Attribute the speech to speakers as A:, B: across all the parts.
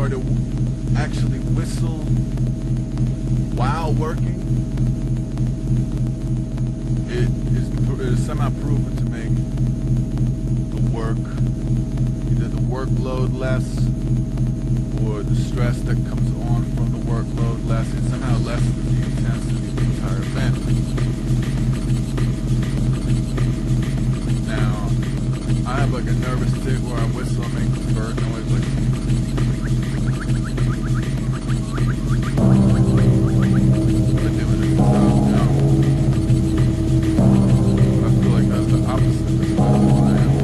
A: or to actually whistle while working, it is somehow proven to make either the workload less or the stress that comes on from the workload less. It somehow lessens the intensity of the entire event. Now, I have like a nervous tick where I whistle and make this bird noise like I feel like that's the opposite of what I am.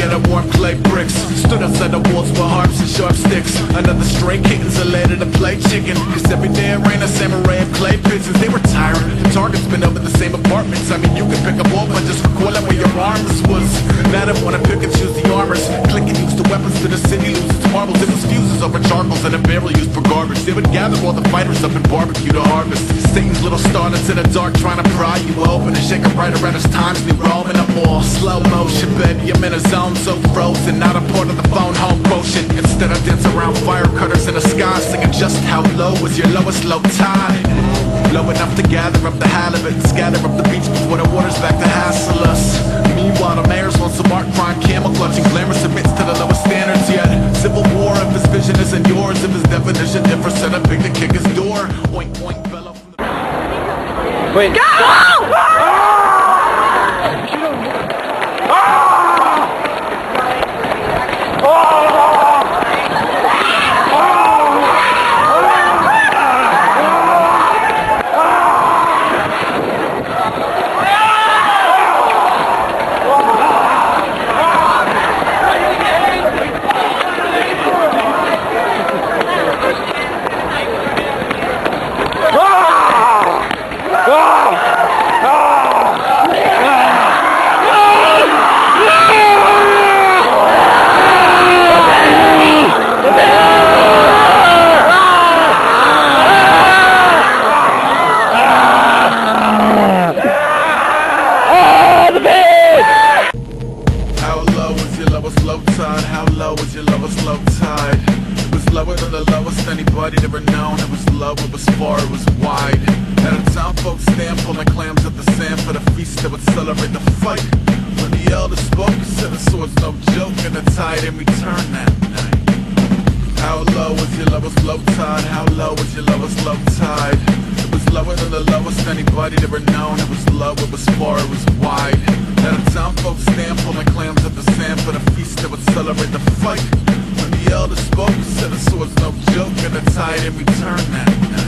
B: Out of warm clay bricks, stood outside the walls with harps and sharp sticks. Another stray kittens that landed to play chicken. Cause every day it rained a samurai of clay pigeons. They were tired, the target's been up in the same apartments. I mean, you can pick up all one, just recall it where your arms was. Now they wanna pick and choose the armors, click and use the weapons to the city loses its marbles. It was fuses over charcoals and a barrel used for garbage. They would gather all the fighters up and barbecue to harvest. Satan's little star that's in the dark trying to pry you open and shake 'em right around his times. We roaming up all slow motion, baby, I'm in a zone so frozen, not a part of the phone home quotient. Instead I dance around fire cutters in the sky, singing just how low was your lowest low tide. Low enough to gather up the halibut and scatter up the beach before the water's back to hassle us. Meanwhile the mayor's on some art crime, camel clutching, glamour submits to the lowest standards yet. Civil war if his vision isn't yours, if his definition differs, set up big to kick his door. Oink oink bellow from the...
C: Wait. Go!
A: How low was your lowest low tide? It was lower than the lowest anybody ever known. It was low, it was far, it was wide. At a time folks stand pulling clams at the sand for the feast that would celebrate the fight. When the elder spoke, he said the sword's no joke, and the tide in return that night. How low was your lowest low tide? How low was your lowest low tide? It was lower than the lowest anybody ever known. It was low, it was far, it was wide. At a time folks stand pulling clams at the sand for the feast that would celebrate the fight. When the elder spoke, he said the sword's no joke, and the tide in return that night.